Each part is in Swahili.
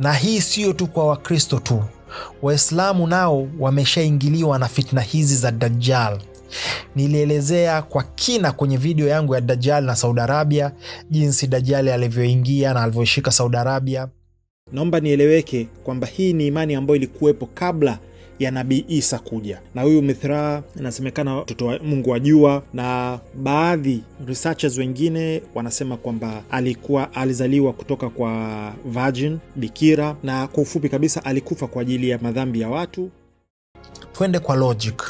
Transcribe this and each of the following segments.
Na hii sio tu kwa Wakristo tu. Waislamu nao wameshaingiliwa na fitna hizi za Dajjal. Nilielezea kwa kina kwenye video yangu ya Dajjal na Saudi Arabia, jinsi Dajjal alivyoingia na alivyoshika Saudi Arabia. Naomba nieleweke kwamba hii ni imani ambayo ilikuwepo kabla ya Nabii Isa kuja. Na huyu Mithra inasemekana mtoto wa Mungu wa jua, na baadhi researchers wengine wanasema kwamba alizaliwa kutoka kwa virgin, bikira, na kwa ufupi kabisa alikufa kwa ajili ya madhambi ya watu. Twende kwa logic.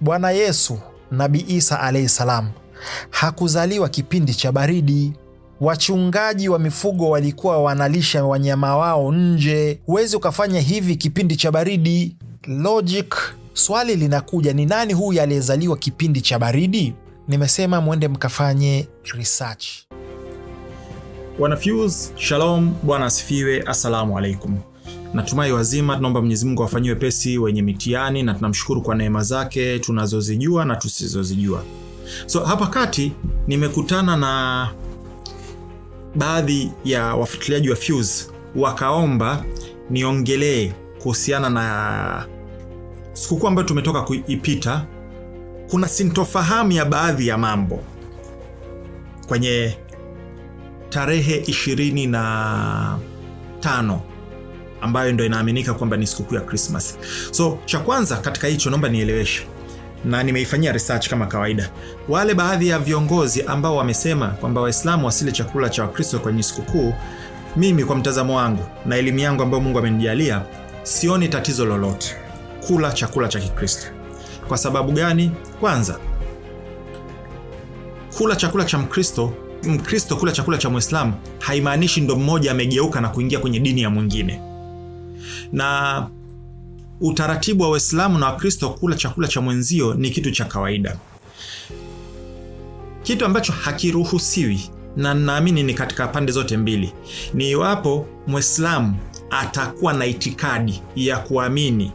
Bwana Yesu, Nabii Isa alayhi salam, hakuzaliwa kipindi cha baridi. Wachungaji wa mifugo walikuwa wanalisha wanyama wao nje. Huwezi ukafanya hivi kipindi cha baridi. Logic. Swali linakuja, ni nani huyu aliyezaliwa kipindi cha baridi? Nimesema mwende mkafanye research. Wana Fuse, shalom, Bwana asifiwe, assalamu alaikum. Natumai wazima. Tunaomba Mwenyezi Mungu awafanyiwe pesi wenye mitihani, na tunamshukuru kwa neema zake tunazozijua na tusizozijua. So hapa kati nimekutana na baadhi ya wafuatiliaji wa Fuse, wakaomba niongelee kuhusiana na sikukuu ambayo tumetoka kuipita. Kuna sintofahamu ya baadhi ya mambo kwenye tarehe 25 ambayo ndio inaaminika kwamba ni sikukuu ya Christmas. So cha kwanza katika hicho naomba nieleweshe, na nimeifanyia research kama kawaida. Wale baadhi ya viongozi ambao wamesema kwamba Waislamu wasile chakula cha Wakristo kwenye sikukuu, mimi kwa mtazamo wangu na elimu yangu ambayo Mungu amenijalia, sioni tatizo lolote kula chakula cha Kikristo. Kwa sababu gani? Kwanza, kula chakula cha Mkristo kula chakula cha Muislamu haimaanishi ndo mmoja amegeuka na kuingia kwenye dini ya mwingine. Na utaratibu wa Waislamu na Wakristo kula chakula cha mwenzio ni kitu cha kawaida. Kitu ambacho hakiruhusiwi, na naamini ni katika pande zote mbili, ni iwapo Muislamu atakuwa na itikadi ya kuamini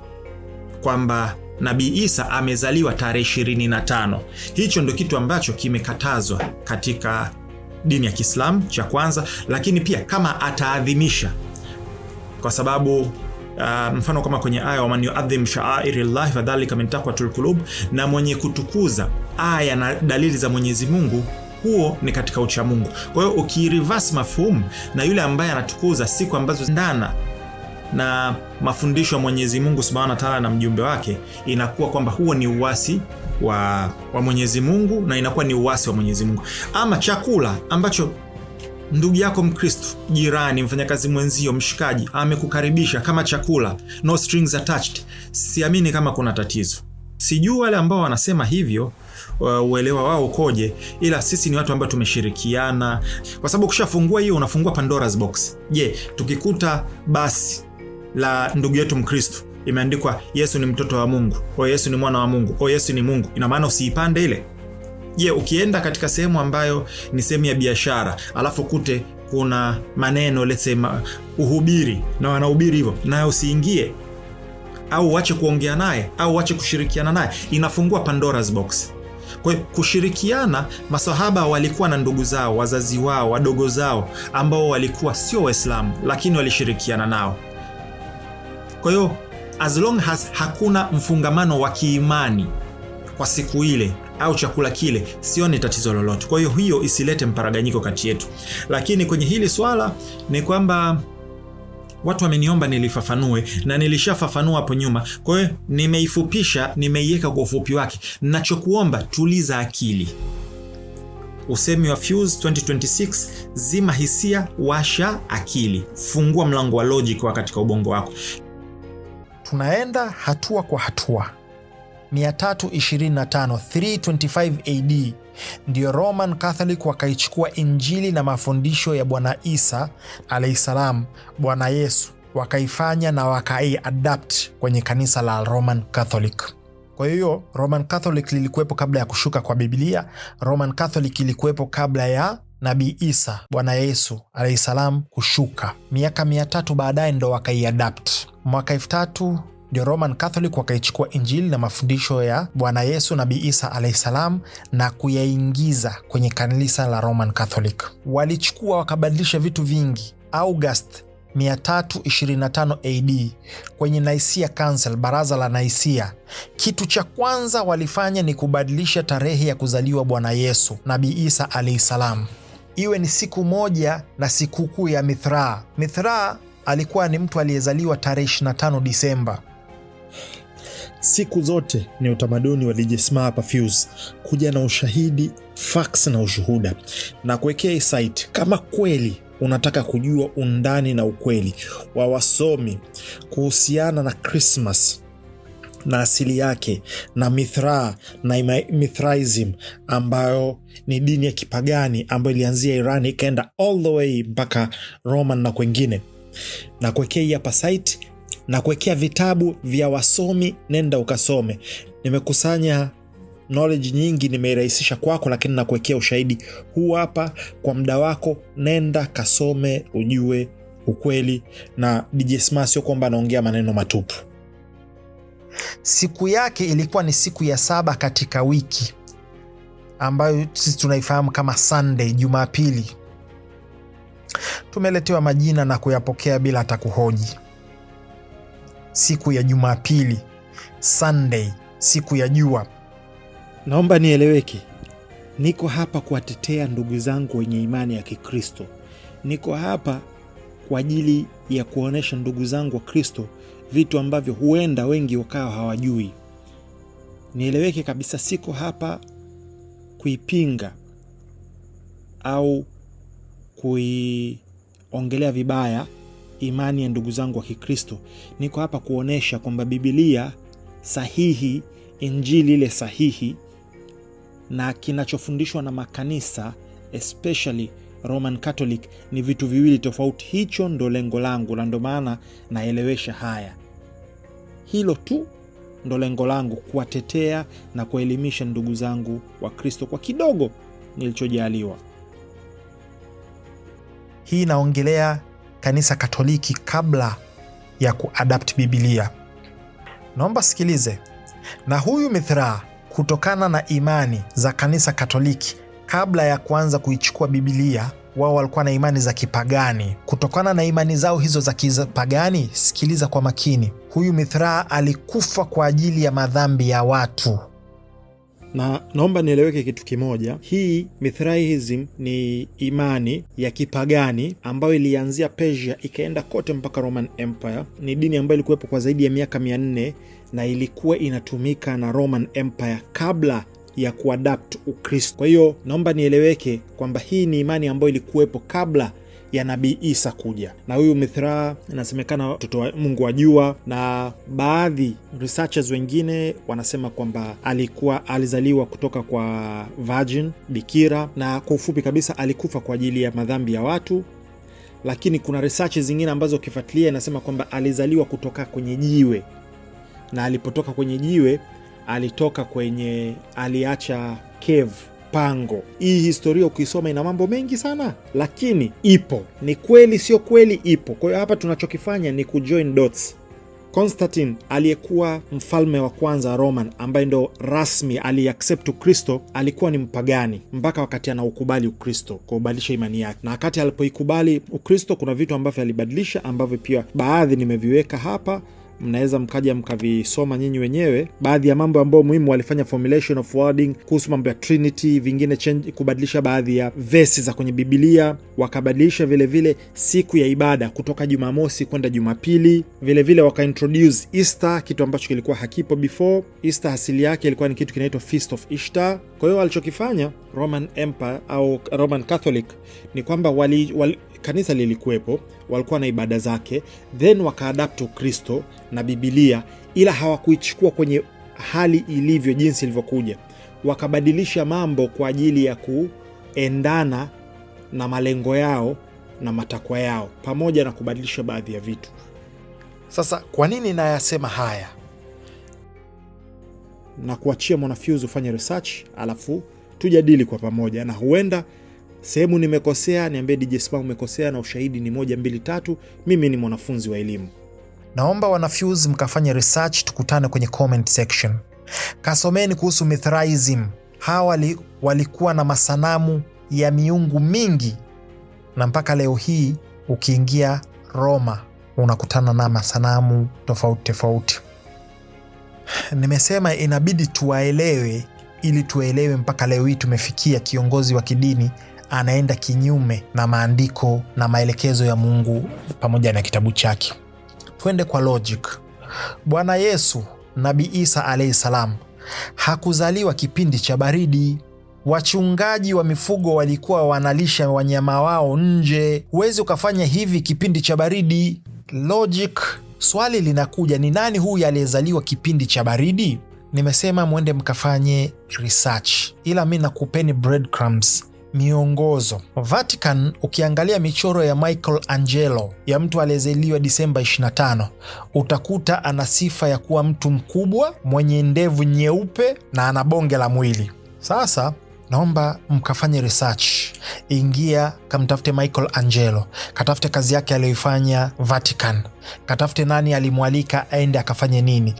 kwamba Nabii Isa amezaliwa tarehe 25. Hicho ndio kitu ambacho kimekatazwa katika dini ya Kiislamu, cha kwanza. Lakini pia kama ataadhimisha, kwa sababu mfano kama kwenye aya wa man yu'adhim sha'airillahi fadhalika min taqwatul qulub, na mwenye kutukuza aya na dalili za Mwenyezi Mungu, huo ni katika ucha Mungu. Kwa hiyo ukireverse mafhumu, na yule ambaye anatukuza siku ambazo ndana na mafundisho ya Mwenyezi Mungu Subhanahu wa Ta'ala na mjumbe wake, inakuwa kwamba huo ni uasi wa Mwenyezi Mungu, na inakuwa ni uasi wa Mwenyezi Mungu. Ama chakula ambacho ndugu yako Mkristo, jirani, mfanyakazi mwenzio, mshikaji amekukaribisha kama chakula, no strings attached, siamini kama kuna tatizo. Sijui wale ambao wanasema hivyo uelewa wao ukoje, ila sisi ni watu ambao tumeshirikiana, kwa sababu ukishafungua hiyo unafungua Pandora's box. Je, tukikuta basi la ndugu yetu Mkristo imeandikwa Yesu ni mtoto wa Mungu, au Yesu ni mwana wa Mungu, au Yesu ni Mungu, ina maana usiipande ile? Je, ukienda katika sehemu ambayo ni sehemu ya biashara, alafu kute kuna maneno let's say uhubiri, na wanahubiri hivyo, na usiingie au uache kuongea naye au uache kushirikiana naye, inafungua Pandora's box. Kwa hiyo kushirikiana, masahaba walikuwa na ndugu zao, wazazi wao, wadogo zao ambao walikuwa sio Waislamu, lakini walishirikiana nao. Kwa hiyo as long as hakuna mfungamano wa kiimani kwa siku ile au chakula kile, sioni tatizo lolote. Kwa hiyo hiyo isilete mparaganyiko kati yetu. Lakini kwenye hili swala ni kwamba watu wameniomba nilifafanue, na nilishafafanua hapo nyuma. Kwa hiyo nimeifupisha, nimeiweka kwa ufupi wake. Ninachokuomba, tuliza akili. Usemi wa Fuse 2026, zima hisia, washa akili. Fungua mlango wa logic wa katika ubongo wako. Tunaenda hatua kwa hatua. 325 325 AD ndio Roman Catholic wakaichukua Injili na mafundisho ya Bwana Isa alayhisalam, Bwana Yesu, wakaifanya na wakaiadapt kwenye kanisa la Roman Catholic. Kwa hiyo Roman Catholic lilikuwepo kabla ya kushuka kwa Biblia. Roman Catholic ilikuwepo kabla ya Nabii Isa, Bwana Yesu alayhisalam, kushuka. Miaka 300 baadaye ndo wakaiadapt. Mwaka 1000 ndio Roman Catholic wakaichukua Injili na mafundisho ya Bwana Yesu, Nabii Isa alayhisalam, na kuyaingiza kwenye kanisa la Roman Catholic. Walichukua wakabadilisha vitu vingi. August 325 AD kwenye Nicaea Council, baraza la Nicaea, kitu cha kwanza walifanya ni kubadilisha tarehe ya kuzaliwa Bwana Yesu Nabii Isa alayhi salam iwe ni siku moja na sikukuu ya Mithraa. Mithraa alikuwa ni mtu aliyezaliwa tarehe 25 Disemba. Siku zote ni utamaduni wa DJ Smart hapa Fuse kuja na ushahidi, facts na ushuhuda na kuwekea hii site. Kama kweli unataka kujua undani na ukweli wa wasomi kuhusiana na Christmas na asili yake na Mithraa na Mithraism, ambayo ni dini ya kipagani ambayo ilianzia Iran ikaenda all the way mpaka Roman na kwengine, na kuwekea hii hapa site na kuwekea vitabu vya wasomi, nenda ukasome. Nimekusanya knowledge nyingi, nimeirahisisha kwako, lakini na kuwekea ushahidi huu hapa kwa muda wako. Nenda kasome ujue ukweli, na DJ Smart sio kwamba anaongea maneno matupu. Siku yake ilikuwa ni siku ya 7 katika wiki, ambayo sisi tunaifahamu kama Sunday, Jumapili. Tumeletewa majina na kuyapokea bila hata kuhoji. Siku ya Jumapili, Sunday, siku ya jua. Naomba nieleweke, niko hapa kuwatetea ndugu zangu wenye imani ya Kikristo. Niko hapa kwa ajili ya kuonesha ndugu zangu wa Kristo vitu ambavyo huenda wengi wakawa hawajui. Nieleweke kabisa, siko hapa kuipinga au kuiongelea vibaya imani ya ndugu zangu wa Kikristo. Niko hapa kuonesha kwamba Biblia sahihi, Injili ile sahihi, na kinachofundishwa na makanisa especially Roman Catholic ni vitu viwili tofauti. Hicho ndo lengo langu, na ndo maana naelewesha haya. Hilo tu ndo lengo langu, kuwatetea na kuelimisha ndugu zangu wa Kristo kwa kidogo nilichojaliwa. Hii naongelea kanisa Katoliki kabla ya kuadapt Biblia. Naomba sikilize. Na huyu Mithraa, kutokana na imani za kanisa Katoliki kabla ya kuanza kuichukua Biblia, wao walikuwa na imani za kipagani. Kutokana na imani zao hizo za kipagani, sikiliza kwa makini, huyu Mithraa alikufa kwa ajili ya madhambi ya watu. Na naomba nieleweke kitu kimoja. Hii Mithraism ni imani ya kipagani ambayo ilianzia Persia ikaenda kote mpaka Roman Empire. Ni dini ambayo ilikuwepo kwa zaidi ya miaka 400 na ilikuwa inatumika na Roman Empire kabla ya kuadapt Ukristo. Kwa hiyo naomba nieleweke kwamba hii ni imani ambayo ilikuwepo kabla ya Nabii Isa kuja. Na huyu Mithraa inasemekana mtoto wa Mungu wa jua, na baadhi researchers wengine wanasema kwamba alizaliwa kutoka kwa virgin, bikira, na kwa ufupi kabisa alikufa kwa ajili ya madhambi ya watu. Lakini kuna research zingine ambazo ukifuatilia inasema kwamba alizaliwa kutoka kwenye jiwe, na alipotoka kwenye jiwe aliacha cave, pango. Hii historia ukisoma ina mambo mengi sana, lakini ipo. Ni kweli sio kweli? Ipo. Kwa hiyo hapa tunachokifanya ni kujoin dots. Constantine aliyekuwa mfalme wa kwanza Roman, ambaye ndo rasmi aliaccept Ukristo, alikuwa ni mpagani mpaka wakati anaukubali Ukristo, kubadilisha imani yake. Na wakati alipoikubali Ukristo, kuna vitu ambavyo alibadilisha, ambavyo pia baadhi nimeviweka hapa, mnaweza mkaja mkavisoma nyinyi wenyewe. Baadhi ya mambo ambayo muhimu, walifanya formulation of wording kuhusu mambo ya Trinity, vingine kubadilisha baadhi ya verses za kwenye Biblia, wakabadilisha vile vile siku ya ibada kutoka Jumamosi kwenda Jumapili. Vile vile wakaintroduce Easter, kitu ambacho kilikuwa hakipo before. Easter asili yake ilikuwa ni kitu kinaitwa Feast of Ishtar. Kwa hiyo walichokifanya Roman Empire au Roman Catholic ni kwamba kanisa lilikuwepo, walikuwa na ibada zake, then wakaadapt Ukristo na Biblia, ila hawakuichukua kwenye hali ilivyo, jinsi ilivyokuja. Wakabadilisha mambo kwa ajili ya kuendana na malengo yao na matakwa yao, pamoja na kubadilisha baadhi ya vitu. Sasa kwa nini nayasema haya? Na kuachia Mwanafunzi ufanye research, alafu tujadili kwa pamoja, na huenda sehemu nimekosea, niambie DJ Smart umekosea, na ushahidi ni 1 2 3. Mimi ni mwanafunzi wa elimu. Naomba wanafunzi mkafanye research, tukutane kwenye comment section. Kasomeni kuhusu Mithraism. Hawa walikuwa na masanamu ya miungu mingi, na mpaka leo hii ukiingia Roma unakutana na masanamu tofauti tofauti. Nimesema inabidi tuwaelewe ili tuelewe mpaka leo hii tumefikia kiongozi wa kidini anaenda kinyume na maandiko na maelekezo ya Mungu pamoja na kitabu chake. Twende kwa logic. Bwana Yesu, Nabii Isa alayhi salam, hakuzaliwa kipindi cha baridi. Wachungaji wa mifugo walikuwa wanalisha wanyama wao nje. Huwezi ukafanya hivi kipindi cha baridi. Logic. Swali linakuja, ni nani huyu aliyezaliwa kipindi cha baridi? Nimesema mwende mkafanye research, ila mi nakupeni breadcrumbs, miongozo. Vatican, ukiangalia michoro ya Michelangelo ya mtu aliyezaliwa Disemba 25, utakuta ana sifa ya kuwa mtu mkubwa mwenye ndevu nyeupe na ana bonge la mwili. Sasa naomba mkafanye research, ingia kamtafute Michelangelo, katafute kazi yake aliyoifanya Vatican, katafute nani alimwalika aende akafanye nini.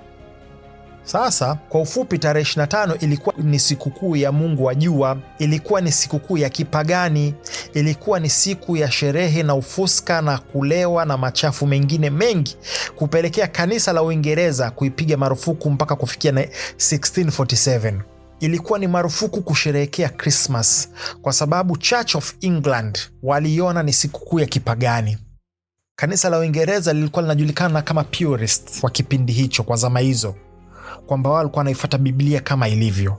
Sasa kwa ufupi, tarehe 25 ilikuwa ni sikukuu ya Mungu wa jua, ilikuwa ni sikukuu ya kipagani, ilikuwa ni siku ya sherehe na ufuska na kulewa na machafu mengine mengi, kupelekea kanisa la Uingereza kuipiga marufuku mpaka kufikia 1647. Ilikuwa ni marufuku kusherehekea Christmas kwa sababu Church of England waliona ni sikukuu ya kipagani. Kanisa la Uingereza lilikuwa linajulikana kama purist kwa kipindi hicho, kwa zama hizo, kwamba wao walikuwa wanaifuata Biblia kama ilivyo.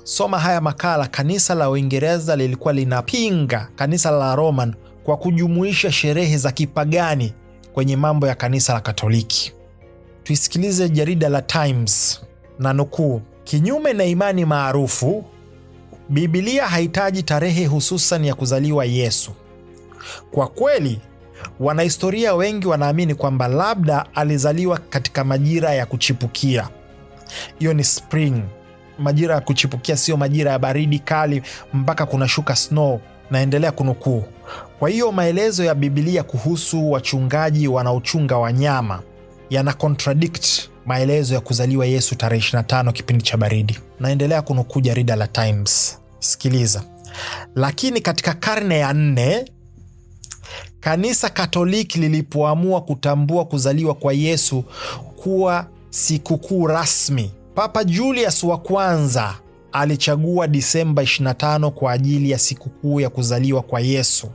Soma haya makala. Kanisa la Uingereza lilikuwa linapinga kanisa la Roman kwa kujumuisha sherehe za kipagani kwenye mambo ya kanisa la Katoliki. Tuisikilize jarida la Times na nukuu: kinyume na imani maarufu, Biblia haitaji tarehe hususan ya kuzaliwa Yesu. Kwa kweli, wanahistoria wengi wanaamini kwamba labda alizaliwa katika majira ya kuchipukia. Hiyo ni spring, majira ya kuchipukia, sio majira ya baridi kali mpaka kuna shuka snow. Naendelea kunukuu. Kwa hiyo maelezo ya Biblia kuhusu wachungaji wanaochunga wanyama yana contradict maelezo ya kuzaliwa Yesu tarehe 25 kipindi cha baridi. Naendelea kunukuu jarida la Times. Sikiliza. Lakini katika karne ya 4 kanisa Katoliki lilipoamua kutambua kuzaliwa kwa Yesu kuwa sikukuu rasmi, Papa Julius wa kwanza alichagua Disemba 25 kwa ajili ya sikukuu ya kuzaliwa kwa Yesu.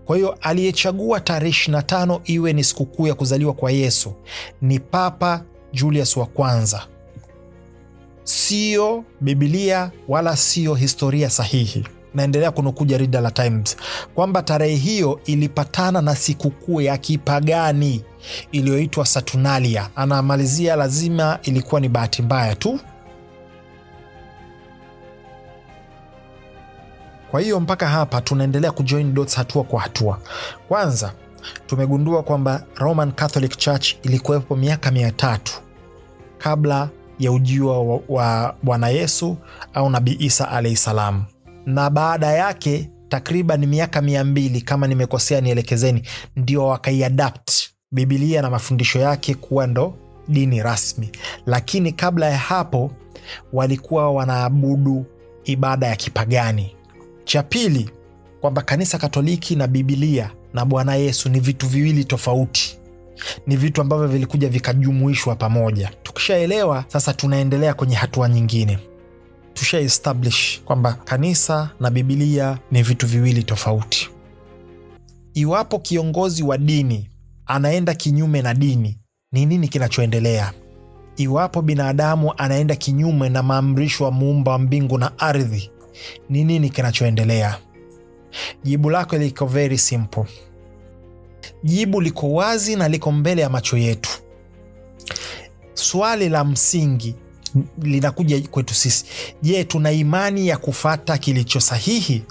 Kwa hiyo aliyechagua tarehe 25 iwe ni sikukuu ya kuzaliwa kwa Yesu ni Papa Julius wa kwanza, sio Biblia wala sio historia sahihi. Naendelea kunukuu jarida la Times kwamba tarehe hiyo ilipatana na sikukuu ya kipagani iliyoitwa Saturnalia. Anamalizia, lazima ilikuwa ni bahati mbaya tu. Kwa hiyo mpaka hapa tunaendelea kujoin dots hatua kwa hatua. Kwanza tumegundua kwamba Roman Catholic Church ilikuwepo miaka 300 kabla ya ujio wa Bwana Yesu au Nabii Isa alayhi salam, na baada yake takriban miaka 200, kama nimekosea nielekezeni, ndio wakaiadapt Biblia na mafundisho yake kuwa ndo dini rasmi. Lakini kabla ya hapo walikuwa wanaabudu ibada ya kipagani. Cha pili, kwamba kanisa Katoliki na Biblia na Bwana Yesu ni vitu viwili tofauti, ni vitu ambavyo vilikuja vikajumuishwa pamoja. Tukishaelewa sasa, tunaendelea kwenye hatua nyingine. Tusha establish kwamba kanisa na Biblia ni vitu viwili tofauti. Iwapo kiongozi wa dini anaenda kinyume na dini, ni nini kinachoendelea? Iwapo binadamu anaenda kinyume na maamrisho ya Muumba wa mbingu na ardhi, ni nini kinachoendelea? Jibu lako liko very simple. Jibu liko wazi na liko mbele ya macho yetu. Swali la msingi linakuja kwetu sisi. Je, tuna imani ya kufata kilicho sahihi?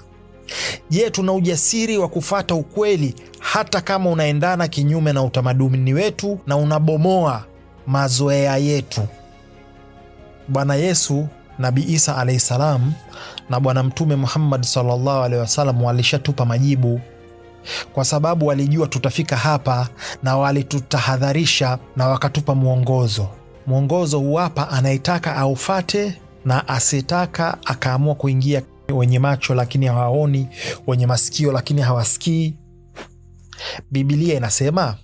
Je, tuna ujasiri wa kufata ukweli hata kama unaendana kinyume na utamaduni wetu na unabomoa mazoea yetu? Bwana Yesu, Nabii Isa alayhi salam na Bwana Mtume Muhammad sallallahu alaihi wasallam walishatupa majibu, kwa sababu walijua tutafika hapa na walitutahadharisha na wakatupa mwongozo. Mwongozo huwapa anayetaka aufate na asitaka akaamua kuingia. Wenye macho lakini hawaoni, wenye masikio lakini hawasikii. Biblia inasema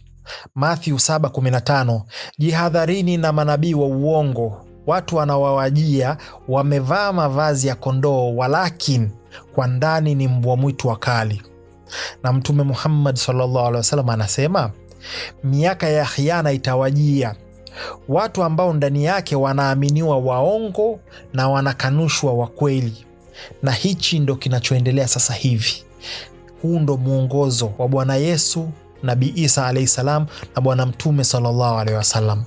Matthew 7:15, jihadharini na manabii wa uongo, watu wanawawajia wamevaa mavazi ya kondoo, walakini kwa ndani ni mbwa mwitu wakali. Na Mtume Muhammad sallallahu alaihi wasallam anasema miaka ya khiana itawajia, watu ambao ndani yake wanaaminiwa waongo na wanakanushwa wa kweli. Na hichi ndo kinachoendelea sasa hivi. Huu ndo mwongozo wa Bwana Yesu, Nabii Isa alayhi salam na Bwana Mtume sallallahu alaihi wasallam.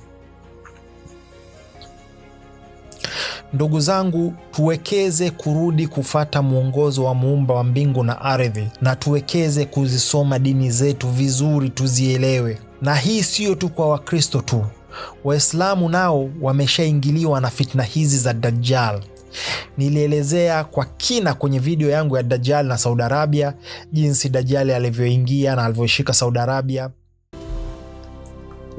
Ndugu zangu, tuwekeze kurudi kufata mwongozo wa muumba wa mbingu na ardhi, na tuwekeze kuzisoma dini zetu vizuri, tuzielewe. Na hii sio tu kwa Wakristo tu, Waislamu nao wameshaingiliwa na fitna hizi za Dajjal. Nilielezea kwa kina kwenye video yangu ya Dajjal na Saudi Arabia, jinsi Dajjal alivyoingia na alivyoshika Saudi Arabia.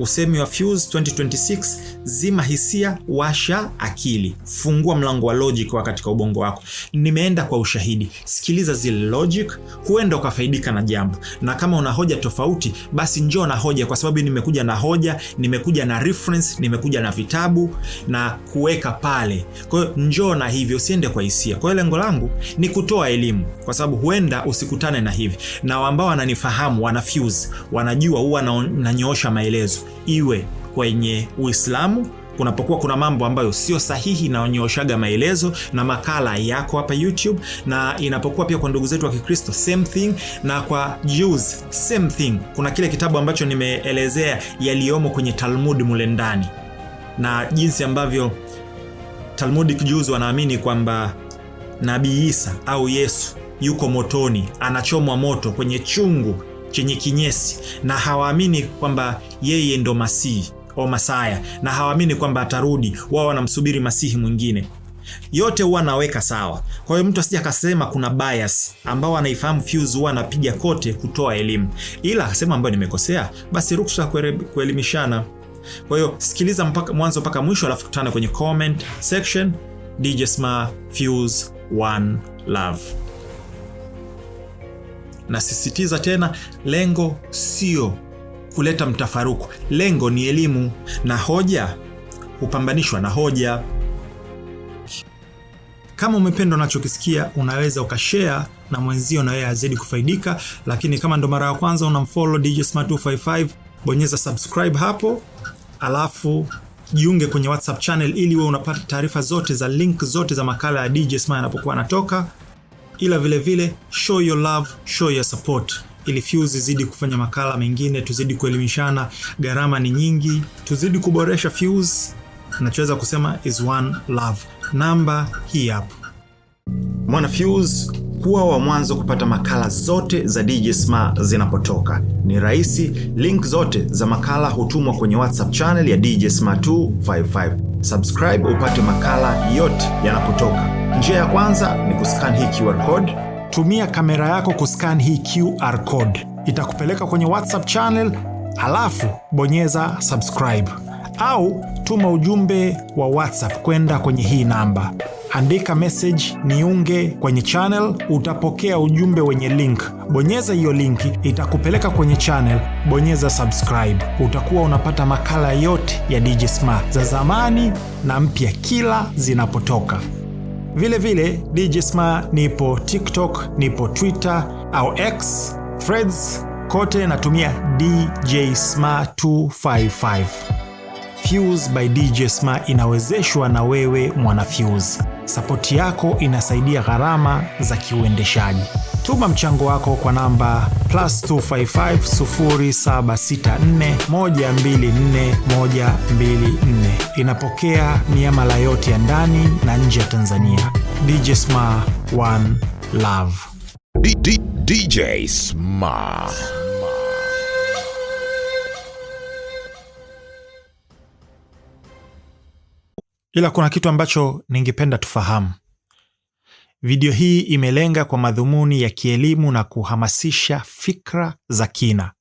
Usemi wa Fuse 2026, zima hisia, washa akili, fungua mlango wa logic wa katika ubongo wako. Nimeenda kwa ushahidi, sikiliza zile logic, huenda ukafaidika na jambo. Na kama una hoja tofauti, basi njoo na hoja, kwa sababu nimekuja na hoja, nimekuja na reference, nimekuja na vitabu na kuweka pale. Kwa hiyo njoo na hivyo, usiende kwa hisia. Kwa hiyo lengo langu ni kutoa elimu, kwa sababu huenda usikutane na hivi. Na ambao wananifahamu, wana Fuse, wanajua huwa nanyoosha maelezo, iwe kwenye Uislamu kunapokuwa kuna mambo ambayo sio sahihi na wanyooshaga maelezo na makala yako hapa YouTube, na inapokuwa pia kwa ndugu zetu wa Kikristo same thing, na kwa Jews same thing. Kuna kile kitabu ambacho nimeelezea yaliyomo kwenye Talmud mule ndani, na jinsi ambavyo Talmudic Jews wanaamini kwamba Nabii Isa au Yesu yuko motoni, anachomwa moto kwenye chungu chenye kinyesi, na hawaamini kwamba yeye ndo Masihi au Masaya, na hawaamini kwamba atarudi. Wao wanamsubiri Masihi mwingine. Yote huwa naweka sawa. Kwa hiyo mtu asije akasema kuna bias ambao anaifahamu Fuse, huwa anapiga kote kutoa elimu. Ila akasema ambayo nimekosea, basi ruksa kuelimishana. Kwa hiyo sikiliza mpaka mwanzo mpaka mwisho, alafu tukutane kwenye comment section. DJ Sma, Fuse, One Love. Nasisitiza tena, lengo sio kuleta mtafaruku. Lengo ni elimu, na hoja hupambanishwa na hoja. Kama umependa unachokisikia, unaweza ukashare na mwenzio na yeye azidi kufaidika. Lakini kama ndo mara ya kwanza unamfollow DJ Sma 255, bonyeza subscribe hapo, alafu jiunge kwenye WhatsApp channel ili wewe unapata taarifa zote za link zote za makala ya DJ Sma yanapokuwa yanatoka. Ila vile vile show your love, show your support, ili Fuse zidi kufanya makala mengine, tuzidi kuelimishana. Gharama ni nyingi, tuzidi kuboresha Fuse. Nachoweza kusema is one love. Namba hii hapo. Mwana Fuse, kuwa wa mwanzo kupata makala zote za DJ Sma zinapotoka. Ni rahisi, link zote za makala hutumwa kwenye WhatsApp channel ya DJ Sma 255. Subscribe upate makala yote yanapotoka. Njia ya kwanza ni kuscan hii QR code. Tumia kamera yako kuscan hii QR code, itakupeleka kwenye WhatsApp channel, halafu bonyeza subscribe. Au tuma ujumbe wa WhatsApp kwenda kwenye hii namba, andika message niunge kwenye channel, utapokea ujumbe wenye link. Bonyeza hiyo link, itakupeleka kwenye channel, bonyeza subscribe. Utakuwa unapata makala yote ya DJ Sma za zamani na mpya kila zinapotoka. Vile vile DJ Sma nipo TikTok, nipo Twitter au X, Threads, kote natumia DJ Sma 255. Fuse by DJ Sma inawezeshwa na wewe mwana Fuse. Sapoti yako inasaidia gharama za kiuendeshaji. Tuma mchango wako kwa namba +255 0764 124 124. Inapokea miamala yote ya ndani na nje ya Tanzania. DJ Sma, One Love. DJ Sma. Ila kuna kitu ambacho ningependa tufahamu. Video hii imelenga kwa madhumuni ya kielimu na kuhamasisha fikra za kina.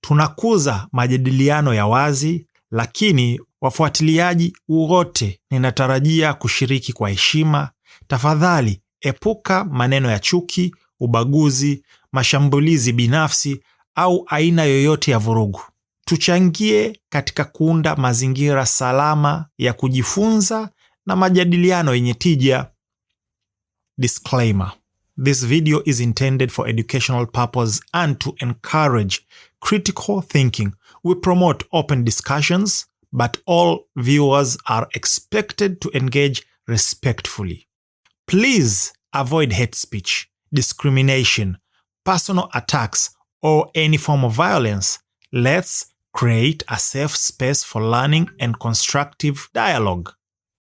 Tunakuza majadiliano ya wazi, lakini wafuatiliaji wote ninatarajia kushiriki kwa heshima. Tafadhali epuka maneno ya chuki, ubaguzi, mashambulizi binafsi au aina yoyote ya vurugu. Tuchangie katika kuunda mazingira salama ya kujifunza na majadiliano yenye tija. Disclaimer: this video is intended for educational purpose and to encourage critical thinking. We promote open discussions, but all viewers are expected to engage respectfully. Please avoid hate speech, discrimination, personal attacks, or any form of violence. Let's create a safe space for learning and constructive dialogue.